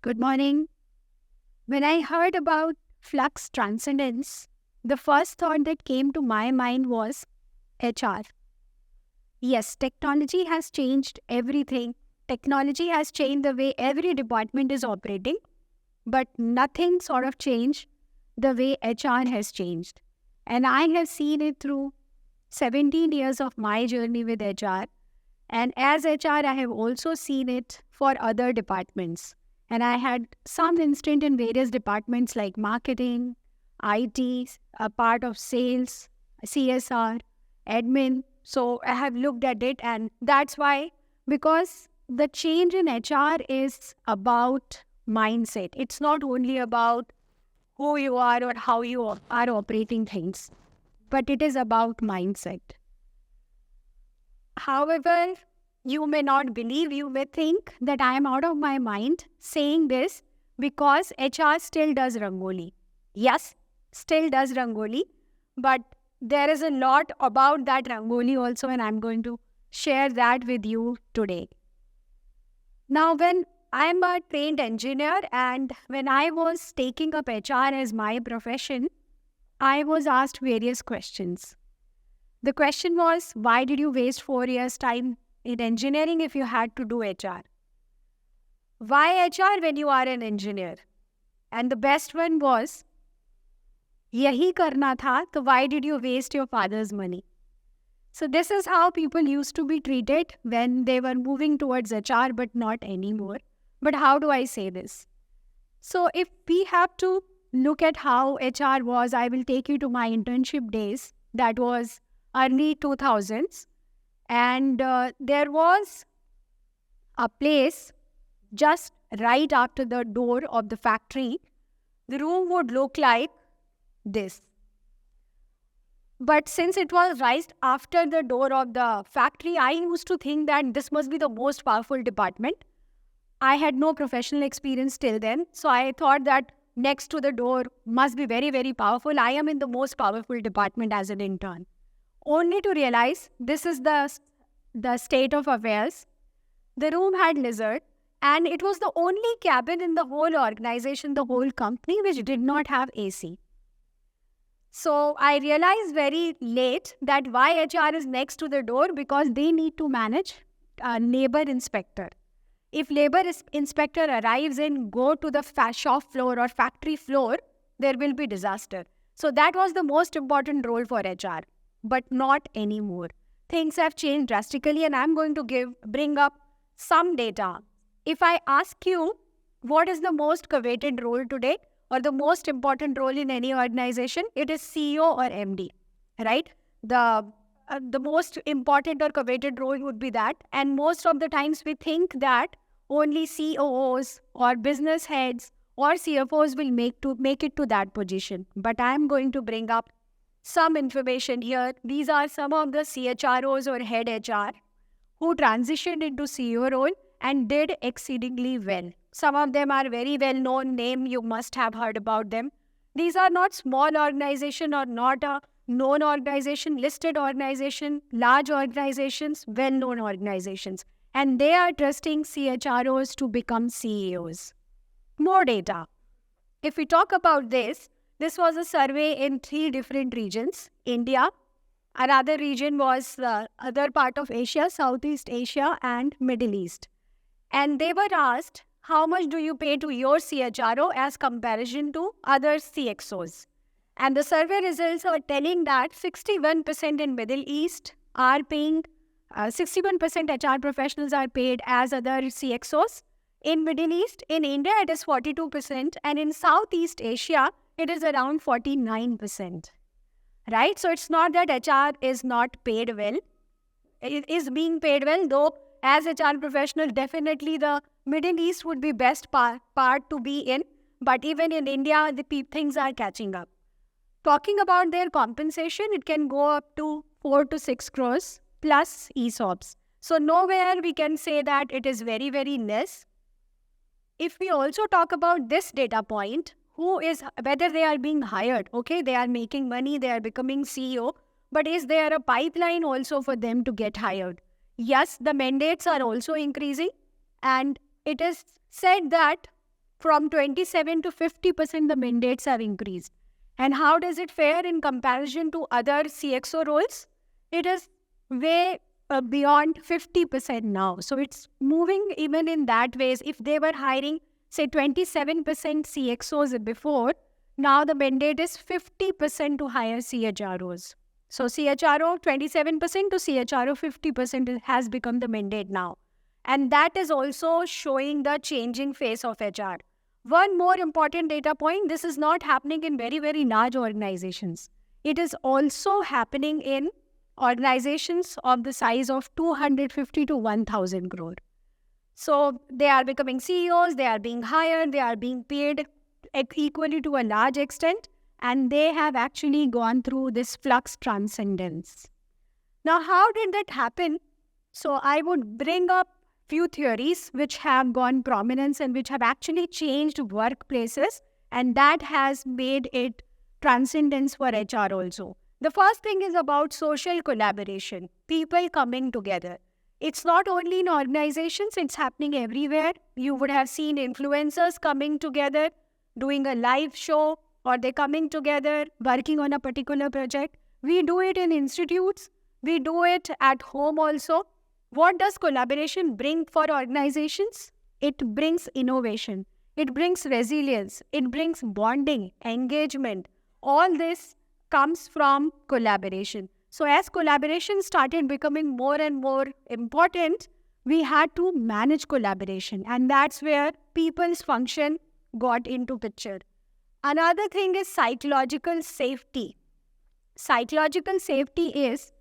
Good morning. When I heard about flux transcendence, the first thought that came to my mind was HR. Yes, technology has changed everything. Technology has changed the way every department is operating, but nothing sort of changed the way HR has changed. And I have seen it through 17 years of my journey with HR. And as HR, I have also seen it for other departments. And I had some instant in various departments like marketing, IT, a part of sales, CSR, admin. So I have looked at it, and that's why, because the change in HR is about mindset. It's not only about who you are or how you are operating things, but it is about mindset. However, you may not believe, you may think that I am out of my mind saying this because HR still does Rangoli. Yes, still does Rangoli, but there is a lot about that Rangoli also, and I'm going to share that with you today. Now, when I'm a trained engineer and when I was taking up HR as my profession, I was asked various questions. The question was, why did you waste 4 years' time in engineering if you had to do HR? Why HR when you are an engineer? And the best one was, yahi karna tha, so why did you waste your father's money? So this is how people used to be treated when they were moving towards HR, but not anymore. But how do I say this? So if we have to look at how HR was, I will take you to my internship days. That was early 2000s. And there was a place just right after the door of the factory. The room would look like this. But since it was right after the door of the factory, I used to think that this must be the most powerful department. I had no professional experience till then. So I thought that next to the door must be very, very powerful. I am in the most powerful department as an intern. Only to realize this is the state of affairs. The room had lizard, and it was the only cabin in the whole organization, the whole company, which did not have AC. So I realized very late that why HR is next to the door, because they need to manage labor inspector. If labor inspector arrives and go to the shop floor or factory floor, there will be disaster. So that was the most important role for HR, but not anymore. Things have changed drastically, and I'm going to bring up some data. If I ask you what is the most coveted role today or the most important role in any organization, it is CEO or MD, right? The most important or coveted role would be that. And most of the times we think that only COOs or business heads or CFOs will make it to that position. But I'm going to bring up some information here. These are some of the CHROs or head HR who transitioned into CEO role and did exceedingly well. Some of them are very well-known name. You must have heard about them. These are not small organization or not a known organization, listed organization, large organizations, well-known organizations. And they are trusting CHROs to become CEOs. More data. If we talk about this was a survey in 3 different regions. India, another region was the other part of Asia, Southeast Asia and Middle East. And they were asked, how much do you pay to your CHRO as comparison to other CXOs? And the survey results are telling that 61% in Middle East are paying, 61% HR professionals are paid as other CXOs. In Middle East, in India, it is 42%. And in Southeast Asia, it is around 49%. Right? So it's not that HR is not paid well. It is being paid well, though as HR professional, definitely the Middle East would be best part to be in. But even in India, things are catching up. Talking about their compensation, it can go up to 4 to 6 crores plus ESOPs. So nowhere we can say that it is very, very less. If we also talk about this data point, whether they are being hired, okay, they are making money, they are becoming CEO, but is there a pipeline also for them to get hired? Yes, the mandates are also increasing, and it is said that From 27 to 50%, the mandates have increased. And how does it fare in comparison to other CXO roles? It is way beyond 50% now. So it's moving even in that ways. If they were hiring, say, 27% CXOs before, now the mandate is 50% to hire CHROs. So CHRO 27% to CHRO 50% has become the mandate now. And that is also showing the changing face of HR. One more important data point, this is not happening in very, very large organizations. It is also happening in organizations of the size of 250 to 1,000 crore. So they are becoming CEOs, they are being hired, they are being paid equally to a large extent, and they have actually gone through this flux transcendence. Now, how did that happen? So I would bring up few theories which have gone prominence and which have actually changed workplaces, and that has made it transcendence for HR also. The first thing is about social collaboration, people coming together. It's not only in organizations, it's happening everywhere. You would have seen influencers coming together, doing a live show, or they coming together, working on a particular project. We do it in institutes. We do it at home also. What does collaboration bring for organizations? It brings innovation. It brings resilience. It brings bonding, engagement. All this comes from collaboration. So as collaboration started becoming more and more important, we had to manage collaboration. And that's where people's function got into picture. Another thing is psychological safety. Psychological safety is,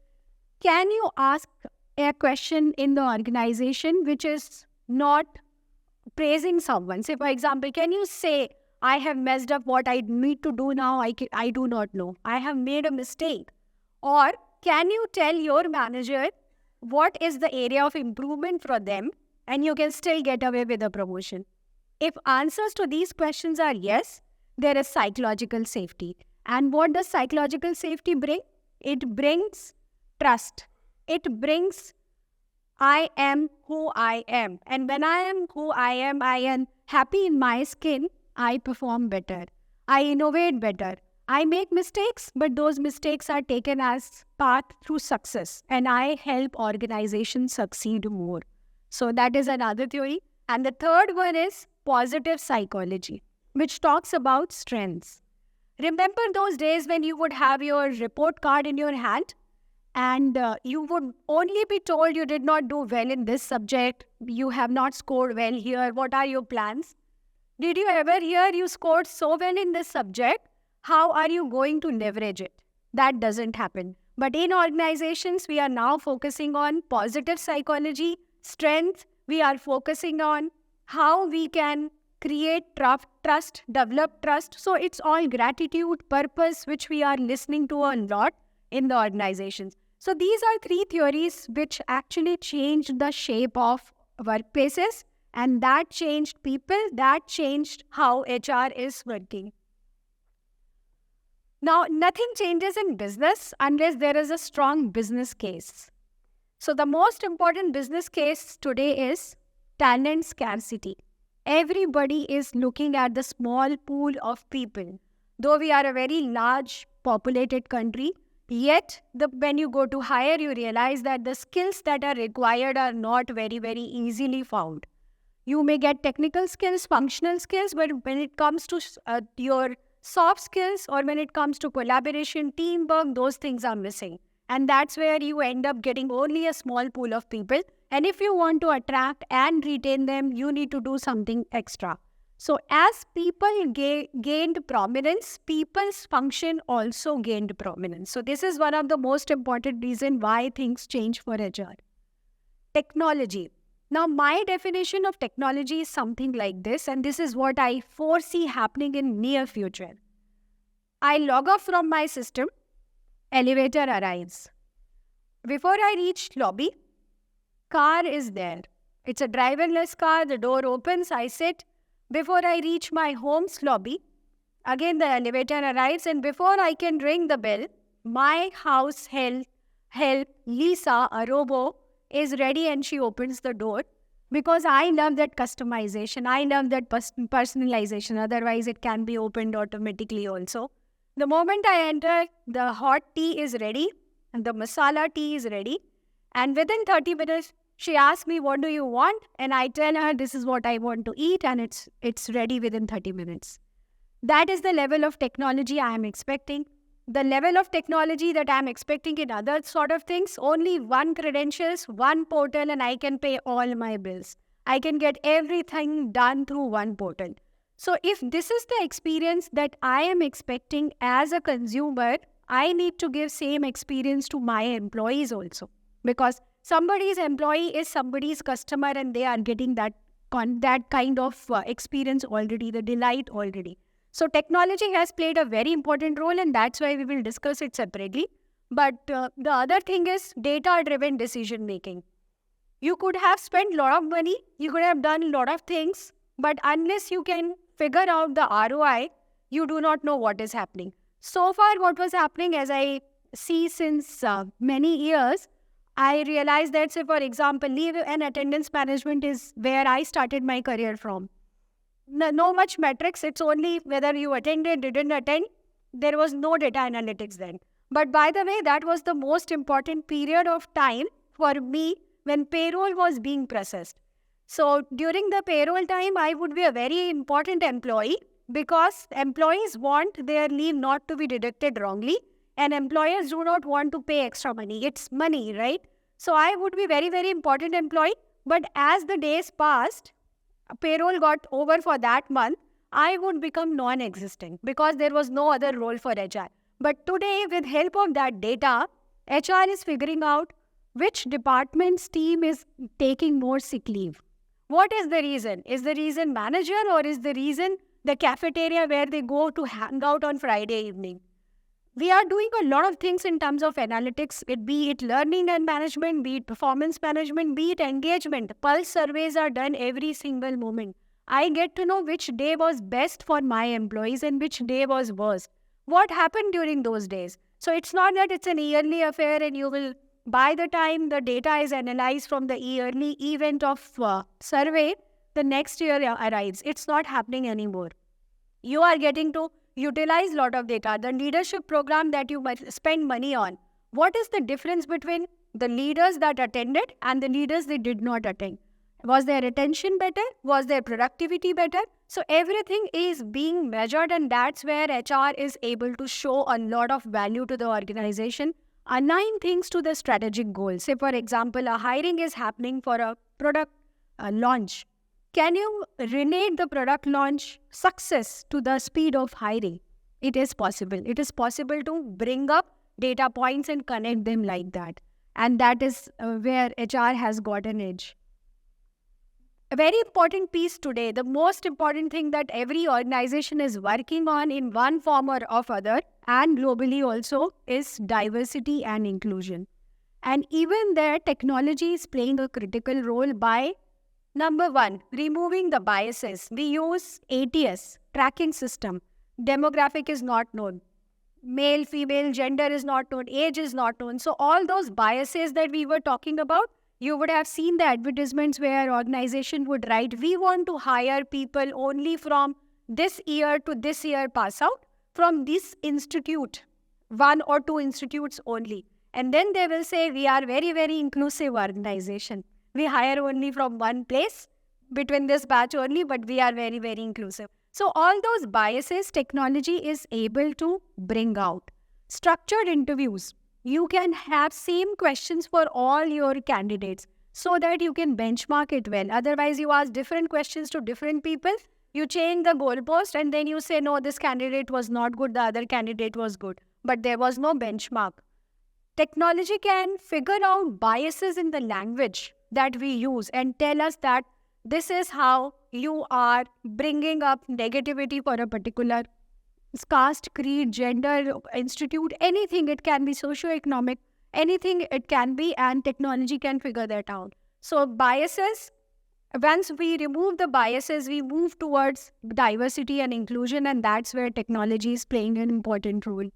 can you ask a question in the organization which is not praising someone? Say, for example, can you say, I have messed up, what I need to do now, I do not know. I have made a mistake. Or can you tell your manager what is the area of improvement for them, and you can still get away with a promotion? If answers to these questions are yes, there is psychological safety. And what does psychological safety bring? It brings trust. It brings, I am who I am. And when I am who I am happy in my skin, I perform better. I innovate better. I make mistakes, but those mistakes are taken as path through success. And I help organizations succeed more. So that is another theory. And the third one is positive psychology, which talks about strengths. Remember those days when you would have your report card in your hand and you would only be told you did not do well in this subject, you have not scored well here, what are your plans? Did you ever hear you scored so well in this subject? How are you going to leverage it? That doesn't happen. But in organizations, we are now focusing on positive psychology, strength. We are focusing on how we can create trust, develop trust. So it's all gratitude, purpose, which we are listening to a lot in the organizations. So these are three theories which actually changed the shape of workplaces, and that changed people, that changed how HR is working. Now, nothing changes in business unless there is a strong business case. So the most important business case today is talent scarcity. Everybody is looking at the small pool of people. Though we are a very large populated country, yet when you go to hire, you realize that the skills that are required are not very, very easily found. You may get technical skills, functional skills, but when it comes to your soft skills or when it comes to collaboration, teamwork, those things are missing. And that's where you end up getting only a small pool of people. And if you want to attract and retain them, you need to do something extra. So as people gained prominence, people's function also gained prominence. So this is one of the most important reasons why things change for HR. Technology. Now, my definition of technology is something like this, and this is what I foresee happening in near future. I log off from my system, elevator arrives. Before I reach lobby, car is there. It's a driverless car, the door opens, I sit. Before I reach my home's lobby, again the elevator arrives, and before I can ring the bell, my house help Lisa, a robo, is ready and she opens the door. because I love that customization. I love that personalization. Otherwise, it can be opened automatically also. The moment I enter, the hot tea is ready and the masala tea is ready. And within 30 minutes, she asks me, what do you want? And I tell her, this is what I want to eat, and it's ready within 30 minutes. That is the level of technology I am expecting. The level of technology that I am expecting in other sort of things, only one credentials, one portal, and I can pay all my bills. I can get everything done through one portal. So if this is the experience that I am expecting as a consumer, I need to give same experience to my employees also. Because somebody's employee is somebody's customer and they are getting that kind of experience already, the delight already. So technology has played a very important role, and that's why we will discuss it separately. But the other thing is data-driven decision making. You could have spent a lot of money, you could have done a lot of things, but unless you can figure out the ROI, you do not know what is happening. So far, what was happening, as I see since many years, I realized that, say, for example, leave and attendance management is where I started my career from. No much metrics. It's only whether you attended, didn't attend. There was no data analytics then. But by the way, that was the most important period of time for me when payroll was being processed. So during the payroll time, I would be a very important employee because employees want their leave not to be deducted wrongly, and employers do not want to pay extra money. It's money, right? So I would be very, very important employee. But as the days passed, payroll got over for that month, I would become non-existent because there was no other role for HR. But today, with help of that data, HR is figuring out which department's team is taking more sick leave. What is the reason? Is the reason manager, or is the reason the cafeteria where they go to hang out on Friday evening? We are doing a lot of things in terms of analytics, be it learning and management, be it performance management, be it engagement. Pulse surveys are done every single moment. I get to know which day was best for my employees and which day was worst. What happened during those days? So it's not that it's an yearly affair and you will, by the time the data is analyzed from the yearly event of survey, the next year arrives. It's not happening anymore. You are getting to utilize a lot of data. The leadership program that you might spend money on, what is the difference between the leaders that attended and the leaders that did not attend? Was their retention better? Was their productivity better? So everything is being measured, and that's where HR is able to show a lot of value to the organization, align things to the strategic goals. Say, for example, a hiring is happening for a product launch. Can you relate the product launch success to the speed of hiring? It is possible. It is possible to bring up data points and connect them like that. And that is where HR has got an edge. A very important piece today, the most important thing that every organization is working on in one form or of other, and globally also, is diversity and inclusion. And even there, technology is playing a critical role by, number one, removing the biases. We use ATS, tracking system. Demographic is not known. Male, female, gender is not known. Age is not known. So all those biases that we were talking about, you would have seen the advertisements where organization would write, we want to hire people only from this year to this year pass out, from this institute, 1 or 2 institutes only. And then they will say, we are very, very inclusive organization. We hire only from one place between this batch only, but we are very, very inclusive. So all those biases, technology is able to bring out. Structured interviews. You can have same questions for all your candidates so that you can benchmark it well. Otherwise, you ask different questions to different people. You change the goalpost and then you say, no, this candidate was not good, the other candidate was good. But there was no benchmark. Technology can figure out biases in the language that we use and tell us that this is how you are bringing up negativity for a particular caste, creed, gender, institute, anything. It can be socio-economic, anything it can be, and technology can figure that out. So biases, once we remove the biases, we move towards diversity and inclusion, and that's where technology is playing an important role.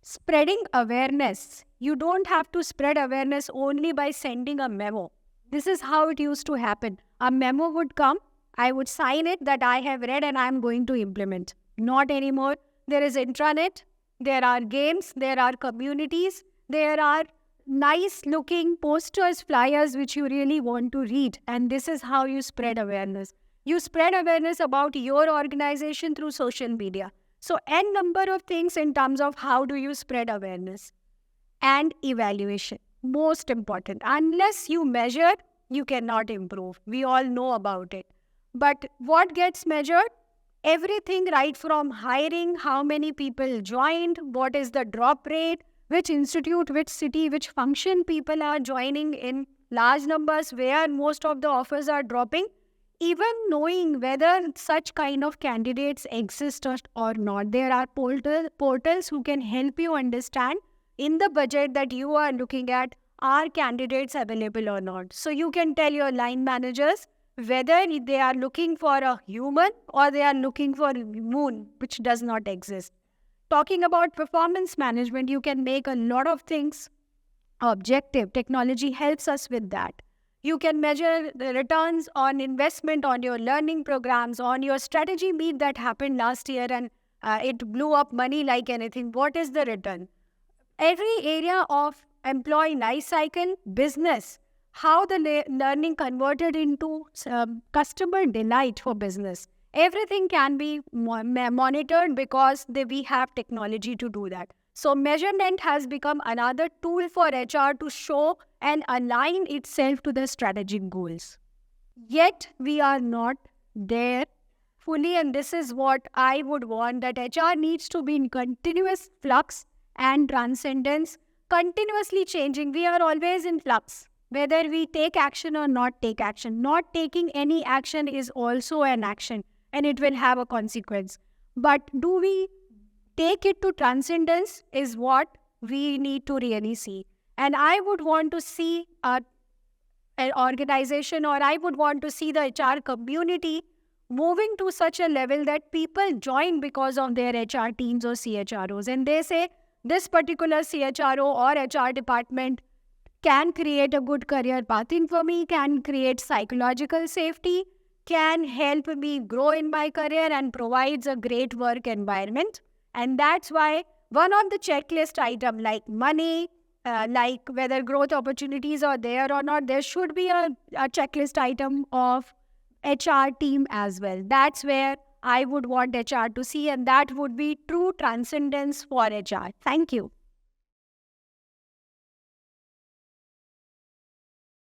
Spreading awareness. You don't have to spread awareness only by sending a memo. This is how it used to happen. A memo would come, I would sign it that I have read and I am going to implement. Not anymore. There is intranet, there are games, there are communities, there are nice looking posters, flyers which you really want to read. And this is how you spread awareness. You spread awareness about your organization through social media. So, n number of things in terms of how do you spread awareness. And evaluation, most important. Unless you measure, you cannot improve. We all know about it. But what gets measured? Everything, right from hiring, how many people joined, what is the drop rate, which institute, which city, which function people are joining in large numbers, where most of the offers are dropping. Even knowing whether such kind of candidates exist or not, there are portals who can help you understand in the budget that you are looking at, are candidates available or not. So you can tell your line managers whether they are looking for a human or they are looking for a moon, which does not exist. Talking about performance management, you can make a lot of things objective. Technology helps us with that. You can measure the returns on investment on your learning programs, on your strategy meet that happened last year and it blew up money like anything. What is the return? Every area of employee life cycle, business, how the learning converted into customer delight for business. Everything can be monitored because we have technology to do that. So measurement has become another tool for HR to show and align itself to the strategic goals. Yet we are not there fully, and this is what I would want, that HR needs to be in continuous flux and transcendence, continuously changing. We are always in flux, whether we take action or not take action. Not taking any action is also an action and it will have a consequence. But do we take it to transcendence is what we need to really see. And I would want to see an organization, or I would want to see the HR community moving to such a level that people join because of their HR teams or CHROs. And they say, this particular CHRO or HR department can create a good career pathing for me, can create psychological safety, can help me grow in my career and provides a great work environment. And that's why one of the checklist item like money, like whether growth opportunities are there or not, there should be a checklist item of HR team as well. That's where I would want HR to see, and that would be true transcendence for HR. Thank you.